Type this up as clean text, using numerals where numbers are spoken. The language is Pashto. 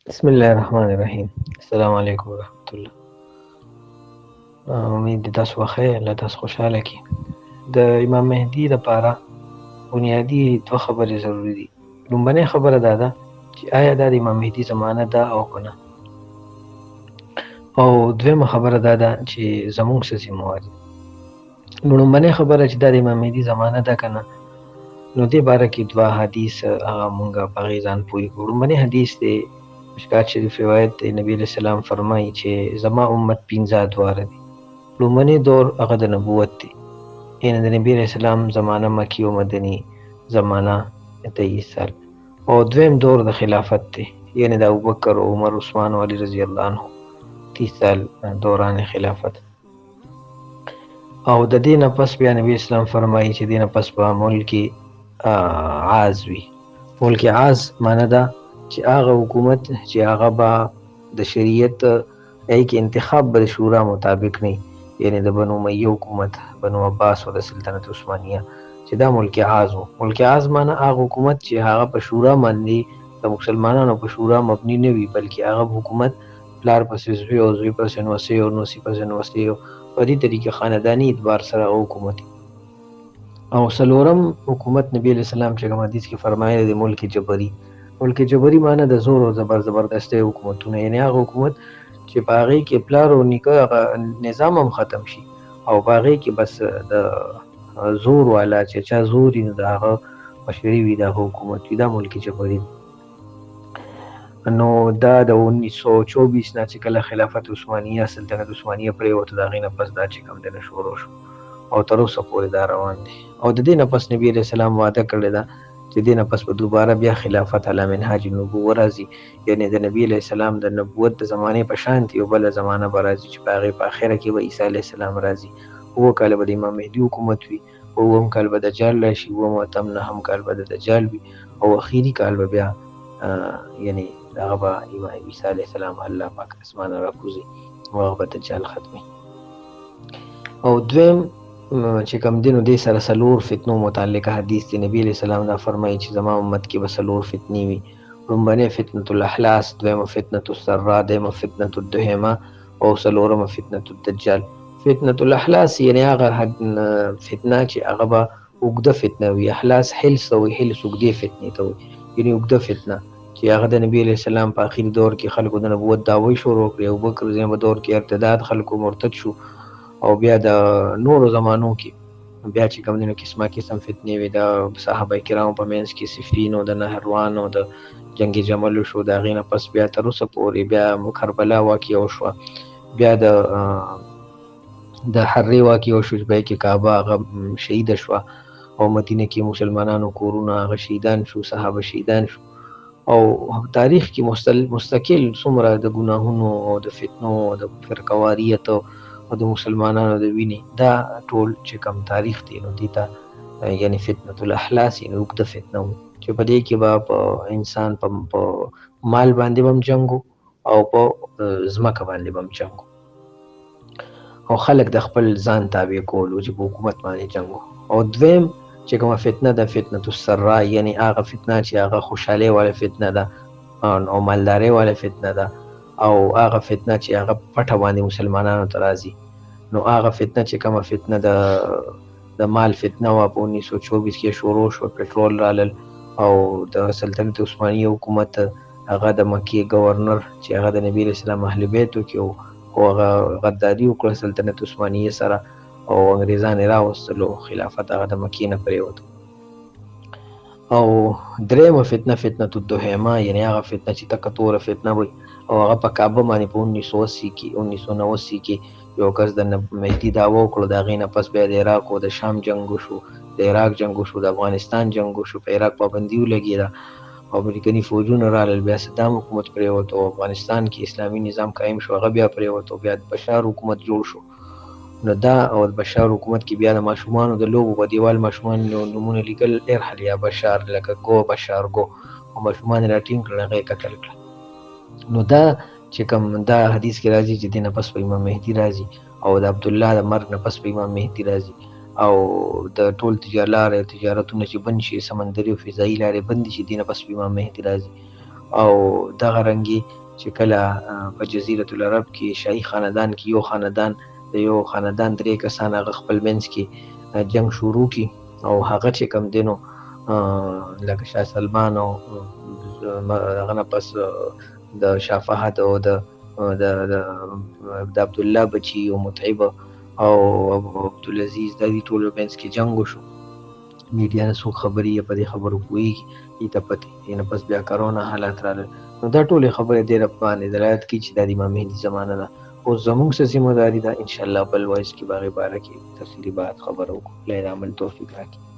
بسم الله الرحمن الرحیم. السلام علیکم ورحمۃ الله. امید دې تاسو بخیر، الله تاسو خوشاله کړي. د امام مهدي لپاره بنیادي دوه خبرې ضروری دي. لومبنۍ خبره دا ده چې آیا دا د امام مهدي زمانه ده او که نه، او دویمه خبره دا ده چې زموږ څه ذمهواري ده. نو لومبنۍ خبره چې دا د امام مهدي زمانه ده که نه، نو دې باره کې دوه حدیث هغه مونږ په هغې ځان پوه کړو. لومبنی حدیث دی، مشکات شریف روایت دی، نبی علیہ السلام فرمایي چې زما امت 15 ادواره دي. لومبنی دور هغه د نبوت دی، یعنې د نبی علیہ السلام زمانه مکی او مدني زمانه 23 سال، او دویم دور د خلافت دی، یعنې د ابوبکر او عمر عثمان او علی رضی الله عنه 30 سال دوران خلافت. او د دې نه پس بیا نبی اسلام فرمایي چې دې نه پس په ملک عاز وي. ملک عاز معنی ده چې هغه حکومت چې هغه به د شریعت کې انتخاب به د شورا مطابق نه، یعنی د بنو امیه حکومت، بنو عباس او د سلطنت عثمانیه، چې دا ملک عاز و. ملک عاز معنی هغه حکومت چې هغه په شورا باندې د مسلمانانو په شورا مبني نه وي، بلکې هغه حکومت پلار پسې زوی او زوی پسې نوسی او نوسی پسې نوسی او په دې طریقې خانداني اعتبار سره حکومت. او څلورم حکومت نبی علیہ السلام چې کوم حدیث کې فرمایي د ملک جبري. ملک جبري معنی د زور او زبردستۍ حکومتونه، یعنی هغه حکومت چې په هغې کې پلار او نیکه نظام هم ختم شي، او په هغې کې بس د زور والا چې چا زور وي نو د هغه مشري وي، د هغه حکومت وي، دا ملک جبري. نو دا د 1924 نه چې کله خلافت عثمانیه، سلطنت عثمانیه پرېوته، د هغې نه پس دا چې کوم دی نه شروع شو او تر اوسه پورې دا روان دی. او د دې نه پس نبی علیہ السلام وعده کړې ده چې دې نه پس به دوباره بیا خلافت علی منهاج النبوه راځي، یعنې د نبی علیہ السلام د نبوت د زمانې په شانتې یو بله زمانه به راځي چې په هغې په اخره کې به عیسی علیہ السلام راځي. 7 کاله به د امام مهدي حکومت وي، 7 کال به دجال راشي، 9 کال به د دجال وي، او اخري کال به بیا یعنې هغه به عیسی علیہ السلام الله پاک اسمانه راکوزي او هغه به دجال ختمي. او دویم چې کوم دی نو دې سره 4 فتنو متعلقه حدیث دی. نبی علیہ السلام دا فرمایي چې زما امت کې به 4 فتنې وي. لومبنۍ فتنة الاحلاس، دویمه فتنة السرا، دیمه فتنة الدهمه، او 4مه فتنة الدجال. فتنة الاحلاس یعنې هغه فتنه چې هغه به اوږده فتنه وي. احلاس حلس ته وایي، حلس اوږدې فتنې ته وایي، یعنې اوږده فتنه چې هغه د نبی علیہ السلام په آخري دور کې خلکو د نبوت دعوی شروع کړې. ابوبکر په دور کې ارتداد، خلکو مرتد شو، او بیا د نورو زمانو کې بیا چې کوم دی نو قسمه قسم فتنې وي. د صحابه کرامو په منځ کې صفین او د نهروان او د جنگ جمل شو، د هغې نه پس بیا تر اوسه پورې بیا کربلا واقعه وشوه، بیا د حرې واقعه وشو چې په کې کعبه هغه شهیده شوه، او مدینه کې مسلمانانو کورونه هغه شهیدان شو، صحابه شهیدان شو. او تاریخ کې مستقل څومره د ګناهونو او د فتنو او د فرقواریت او د مسلمانانو د وینې، دا ټول چې کم تاریخ دی نو دې ته یعنې فتنة الاحلاس یعنې اوږده فتنه و، چې په دې کې به په انسان په مال باندې به هم جنګ او په ځمکه باندې به هم جنګ، او خلک د خپل ځان تابع کولو چې په حکومت باندې جنګ. او دویم چې کومه فتنه ده فتنة السرا، یعنې هغه فتنه چې هغه خوشحالۍ والا فتنه ده او مالدارۍ والا فتنه ده، او هغه فتنه چې هغه پټه باندې مسلمانانو ته راځي. نو هغه فتنه چې کومه فتنه د مال فتنه وه په 1924 کې شروع شوه، پټرول رالل، او د سلطنت عثمانیه حکومت هغه د مکې گورنر چې هغه د نبی علیہ السلام اهل بیتو کې و، او هغه غداري وکړه سلطنت عثمانیه سره، او انګریزان یې راوستلو، خلافت هغه د مکې نه پرېوت. او درېیمه فتنه فتنة الدهمه، یعنې هغه فتنه چې تکه توره فتنه وي، او هغه په کعبه باندې په 1980 کې یو کس د مهدي دعوه وکړو، د هغې نه پس بیا د عراق او د شام جنګ وشو، د عراق جنګ وشو، د افغانستان جنګ وشو، په عراق پابندي ولګېده، او امریکني فوجونه رالل، بیا صدام حکومت پرېوت، او افغانستان کې اسلامي نظام قایم شو، هغه بیا پرېوت، او بیا د بشار حکومت جوړ شو. نو دا او د بشار حکومت کې بیا د ماشومانو د لوبو په دیوال ماشومان نومونه لیکل، ارحل یا بشار، لکه گو بشار گو، او ماشومان یې راټینګ کړل، هغه یې قتل کړل. نو دا چې کوم دا حدیث کې راځي چې دې نه پس په امام مهدي راځي، او د عبدالله د مرګ نه پس په امام مهدي راځي، او د ټول تجارتونه چې بند شي، سمندري او فضایي لارې بندې شي، دې نه پس په امام مهدي راځي. او دغه رنګي چې کله په جزیرة العرب کې شاهي خاندان کې یو خاندان د یو خاندان 3 کسان هغه خپل منځ کې جنګ شروع کړي او هغه چې کوم دی نو لکه شاه سلمان او هغه نه پس د شاه فهد او د عبدالله بچي او متعب او عبدالعزیز د دې ټولو منځ کې جنګ وشو. میډیا نه څوک خبرې په دې خبرو پوهېږي دې ته پته نه پس بیا کرونا حالات راغلل نو دا ټولې خبرې ډېره باندې دلالت کوي چې دا د امام مهدي زمانه ده. اوس زموږ څه ذمه داري ده انشاءالله بل وایس کې به هغې باره کې تفصیلي بات خبره وکړو. الله دې عمل توفیق راکړي.